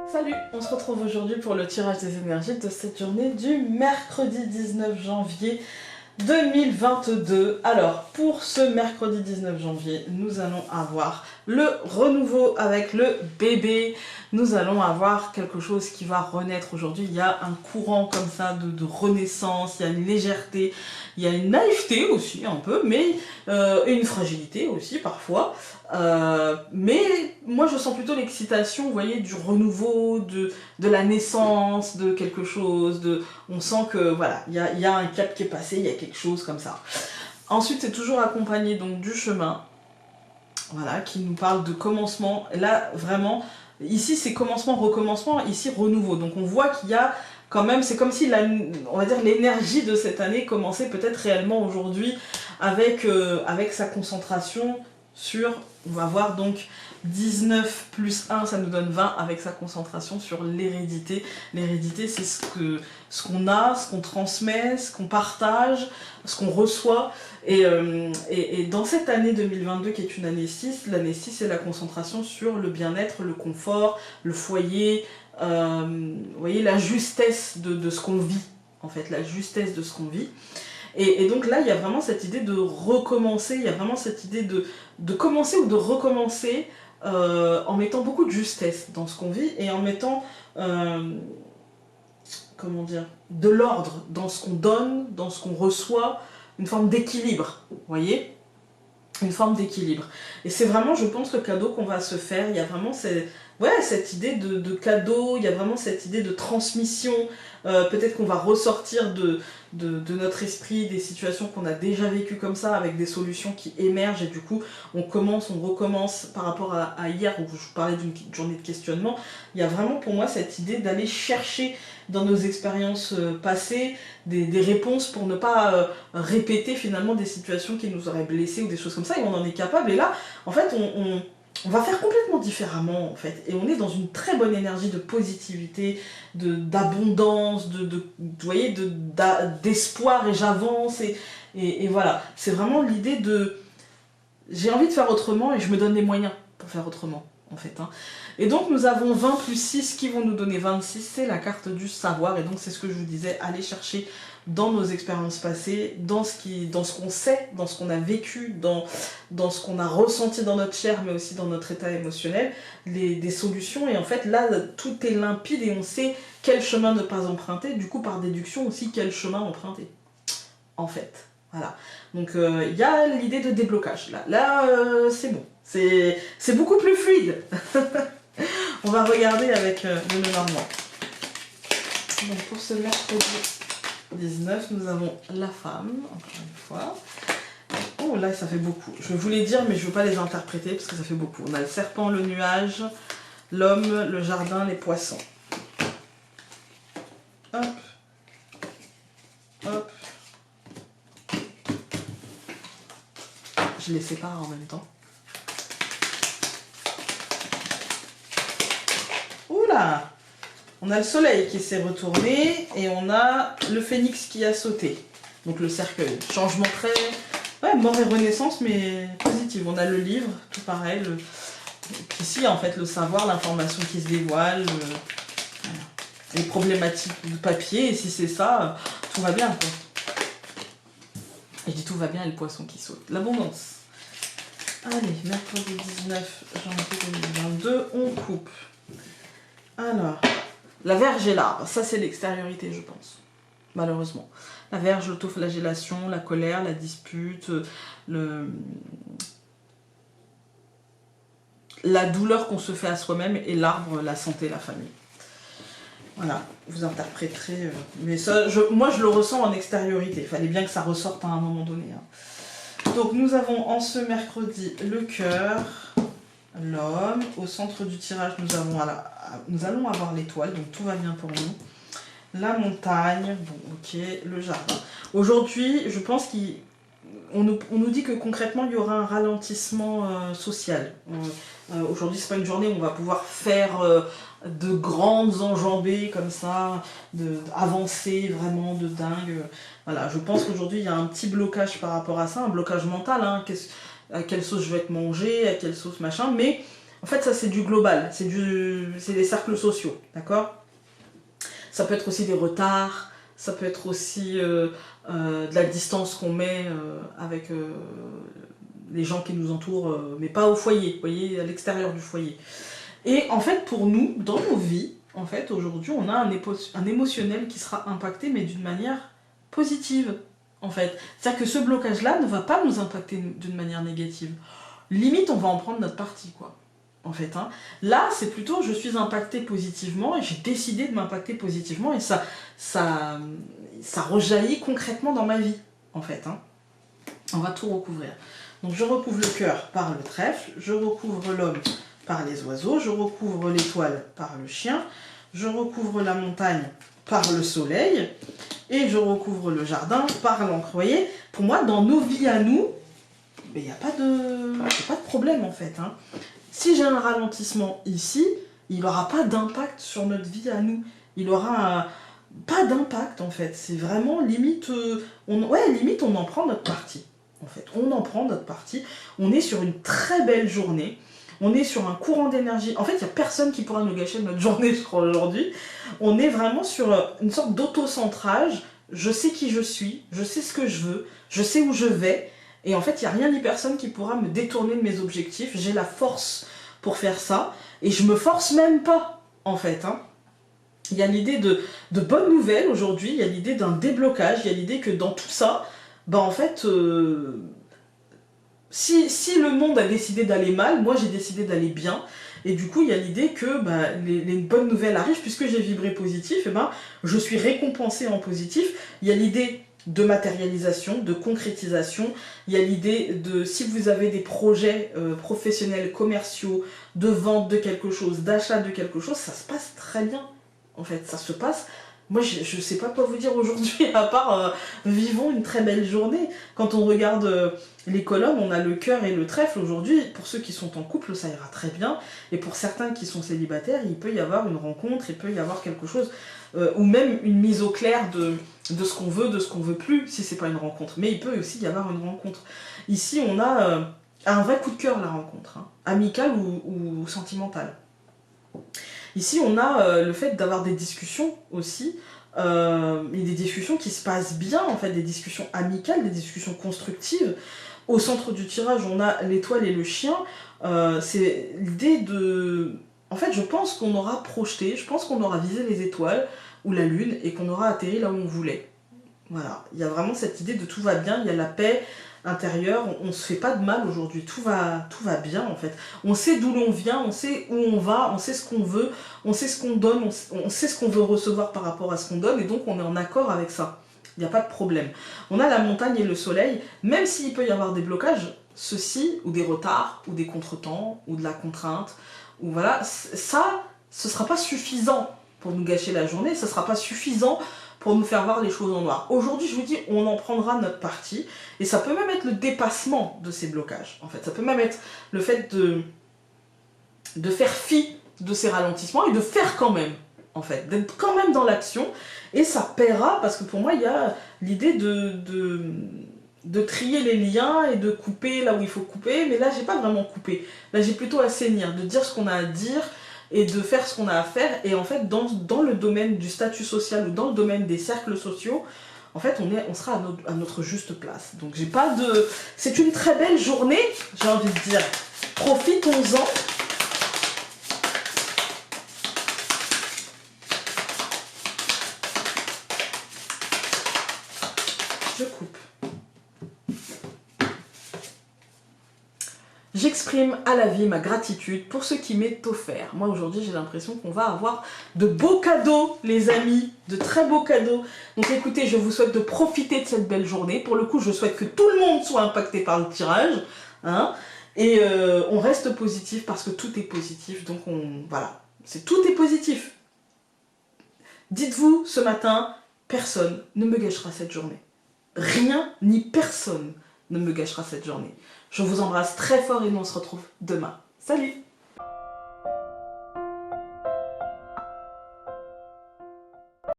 Salut, on se retrouve aujourd'hui pour le tirage des énergies de cette journée du mercredi 19 janvier 2022. Alors, pour ce mercredi 19 janvier, nous allons avoir le renouveau avec le bébé. Nous allons avoir quelque chose qui va renaître aujourd'hui. Il y a un courant comme ça de renaissance, il y a une légèreté, il y a une naïveté aussi un peu, mais et une fragilité aussi parfois. Mais moi je sens plutôt l'excitation, vous voyez, du renouveau, de la naissance, de quelque chose, on sent que voilà, il y a un cap qui est passé, il y a quelque chose comme ça. Ensuite c'est toujours accompagné donc du chemin, voilà, qui nous parle de commencement. Et là vraiment, ici c'est commencement, recommencement, ici renouveau. Donc on voit qu'il y a quand même, c'est comme si on va dire l'énergie de cette année commençait peut-être réellement aujourd'hui avec sa concentration sur, on va voir donc 19 plus 1, ça nous donne 20 avec sa concentration sur l'hérédité. L'hérédité, c'est ce qu'on a, ce qu'on transmet, ce qu'on partage, ce qu'on reçoit. Et dans cette année 2022 qui est une année 6, l'année 6 c'est la concentration sur le bien-être, le confort, le foyer, vous voyez, la justesse de ce qu'on vit, en fait, la justesse de ce qu'on vit. Et donc là, il y a vraiment cette idée de recommencer, il y a vraiment cette idée de commencer ou de recommencer en mettant beaucoup de justesse dans ce qu'on vit et en mettant, comment dire, de l'ordre dans ce qu'on donne, dans ce qu'on reçoit, une forme d'équilibre, vous voyez, une forme d'équilibre. Et c'est vraiment, je pense, le cadeau qu'on va se faire. Il y a vraiment cette idée de cadeau, il y a vraiment cette idée de transmission. Peut-être qu'on va ressortir de notre esprit des situations qu'on a déjà vécues comme ça, avec des solutions qui émergent, et du coup, on recommence par rapport à hier, où je vous parlais d'une journée de questionnement. Il y a vraiment pour moi cette idée d'aller chercher dans nos expériences passées des réponses pour ne pas répéter finalement des situations qui nous auraient blessés ou des choses comme ça, et on en est capable. Et là, en fait, on va faire complètement différemment, en fait, et on est dans une très bonne énergie de positivité, d'abondance, vous voyez, d'espoir, et j'avance, et voilà. C'est vraiment l'idée de j'ai envie de faire autrement et je me donne les moyens pour faire autrement, en fait. Hein. Et donc nous avons 20 plus 6 qui vont nous donner 26, c'est la carte du savoir, et donc c'est ce que je vous disais, aller chercher dans nos expériences passées, dans ce qu'on sait, dans ce qu'on a vécu, dans ce qu'on a ressenti dans notre chair, mais aussi dans notre état émotionnel, des solutions. Et en fait là, tout est limpide et on sait quel chemin ne pas emprunter, du coup par déduction aussi quel chemin emprunter, en fait. Voilà. Donc il y a l'idée de déblocage. Là c'est bon. C'est beaucoup plus fluide. On va regarder avec le Lenormand. Donc pour ce mercredi 19, nous avons la femme, encore une fois. Oh là, ça fait beaucoup. Je voulais dire, mais je ne veux pas les interpréter parce que ça fait beaucoup. On a le serpent, le nuage, l'homme, le jardin, les poissons. Hop. Hop. Je les sépare en même temps. Oula! On a le soleil qui s'est retourné et on a le phénix qui a sauté. Donc le cercueil. Changement très... Ouais, mort et renaissance, mais positive. On a le livre, tout pareil. Ici, en fait, le savoir, l'information qui se dévoile, voilà. Les problématiques du papier. Et si c'est ça, tout va bien, quoi. Et je dis tout va bien et le poisson qui saute. L'abondance. Allez, mercredi 19 janvier 2022, on coupe. Alors, la verge et l'arbre, ça c'est l'extériorité, je pense. Malheureusement. La verge, l'autoflagellation, la colère, la dispute, la douleur qu'on se fait à soi-même, et l'arbre, la santé, la famille. Voilà, vous interpréterez. Mais ça, moi je le ressens en extériorité. Il fallait bien que ça ressorte à un moment donné. Hein. Donc nous avons en ce mercredi le cœur, l'homme. Au centre du tirage, nous allons avoir l'étoile, donc tout va bien pour nous. La montagne, bon ok, le jardin. Aujourd'hui, je pense qu'on nous dit que concrètement, il y aura un ralentissement social. Aujourd'hui, c'est pas une journée où on va pouvoir faire de grandes enjambées comme ça, avancer vraiment de dingue. Voilà, je pense qu'aujourd'hui, il y a un petit blocage par rapport à ça, un blocage mental. Hein, à quelle sauce je vais être mangée, à quelle sauce machin, mais En fait, ça c'est du global, c'est des cercles sociaux, d'accord? Ça peut être aussi des retards, ça peut être aussi de la distance qu'on met avec les gens qui nous entourent, mais pas au foyer, vous voyez, à l'extérieur du foyer. Et en fait, pour nous, dans nos vies, en fait, aujourd'hui, on a un émotionnel qui sera impacté, mais d'une manière positive, en fait. C'est-à-dire que ce blocage-là ne va pas nous impacter d'une manière négative. Limite, on va en prendre notre parti, quoi. En fait, hein. Là, c'est plutôt je suis impacté positivement et j'ai décidé de m'impacter positivement et ça rejaillit concrètement dans ma vie, en fait, hein. On va tout recouvrir. Donc je recouvre le cœur par le trèfle, je recouvre l'homme par les oiseaux, je recouvre l'étoile par le chien, je recouvre la montagne par le soleil et je recouvre le jardin par l'encre. Vous voyez, pour moi, dans nos vies à nous, il n'y a pas de problème, en fait, hein. Si j'ai un ralentissement ici, il n'aura pas d'impact sur notre vie à nous. Il aura pas d'impact, en fait. C'est vraiment limite, limite on en prend notre parti. En fait, on en prend notre parti. On est sur une très belle journée. On est sur un courant d'énergie. En fait, il n'y a personne qui pourra nous gâcher notre journée, je crois, aujourd'hui. On est vraiment sur une sorte d'autocentrage. Je sais qui je suis, je sais ce que je veux, je sais où je vais. Et en fait, il n'y a rien ni personne qui pourra me détourner de mes objectifs. J'ai la force pour faire ça. Et je me force même pas, en fait, hein. Il y a l'idée de bonnes nouvelles aujourd'hui. Il y a l'idée d'un déblocage. Il y a l'idée que dans tout ça, en fait, si le monde a décidé d'aller mal, moi j'ai décidé d'aller bien. Et du coup, il y a l'idée que les bonnes nouvelles arrivent. Puisque j'ai vibré positif, je suis récompensée en positif. Il y a l'idée de matérialisation, de concrétisation. Il y a l'idée de, si vous avez des projets professionnels, commerciaux, de vente de quelque chose, d'achat de quelque chose, ça se passe très bien. En fait, ça se passe. Moi, je ne sais pas quoi vous dire aujourd'hui, à part vivons une très belle journée. Quand on regarde les colonnes, on a le cœur et le trèfle aujourd'hui. Pour ceux qui sont en couple, ça ira très bien. Et pour certains qui sont célibataires, il peut y avoir une rencontre, il peut y avoir quelque chose, ou même une mise au clair de ce qu'on veut, de ce qu'on veut plus, si c'est pas une rencontre. Mais il peut aussi y avoir une rencontre. Ici, on a un vrai coup de cœur, la rencontre, hein, amicale ou sentimentale. Ici, on a le fait d'avoir des discussions aussi, et des discussions qui se passent bien, en fait, des discussions amicales, des discussions constructives. Au centre du tirage, on a l'étoile et le chien. C'est l'idée de... En fait, je pense qu'on aura projeté, je pense qu'on aura visé les étoiles ou la lune et qu'on aura atterri là où on voulait. Voilà, il y a vraiment cette idée de tout va bien, il y a la paix intérieure, on ne se fait pas de mal aujourd'hui, tout va bien en fait. On sait d'où l'on vient, on sait où on va, on sait ce qu'on veut, on sait ce qu'on donne, on sait ce qu'on veut recevoir par rapport à ce qu'on donne, et donc on est en accord avec ça. Il n'y a pas de problème. On a la montagne et le soleil, même s'il peut y avoir des blocages, ceux-ci, ou des retards, ou des contretemps, ou de la contrainte, ou voilà, ça, ce ne sera pas suffisant pour nous gâcher la journée, ce ne sera pas suffisant pour nous faire voir les choses en noir. Aujourd'hui, je vous dis, on en prendra notre parti, et ça peut même être le dépassement de ces blocages, en fait. Ça peut même être le fait de faire fi de ces ralentissements, et de faire quand même, en fait, d'être quand même dans l'action, et ça paiera, parce que pour moi, il y a l'idée de trier les liens, et de couper là où il faut couper, mais là, j'ai pas vraiment coupé. Là, j'ai plutôt assainir, de dire ce qu'on a à dire, et de faire ce qu'on a à faire. Et en fait, dans le domaine du statut social ou dans le domaine des cercles sociaux, en fait, on sera à notre juste place. Donc, j'ai pas de... C'est une très belle journée, j'ai envie de dire. Profitons-en. Je coupe. J'exprime à la vie ma gratitude pour ce qui m'est offert. Moi aujourd'hui j'ai l'impression qu'on va avoir de beaux cadeaux les amis, de très beaux cadeaux. Donc écoutez, je vous souhaite de profiter de cette belle journée. Pour le coup je souhaite que tout le monde soit impacté par le tirage, hein. Et on reste positif parce que tout est positif. Donc voilà, tout est positif. Dites-vous ce matin, personne ne me gâchera cette journée. Rien ni personne ne me gâchera cette journée. Je vous embrasse très fort et nous on se retrouve demain. Salut!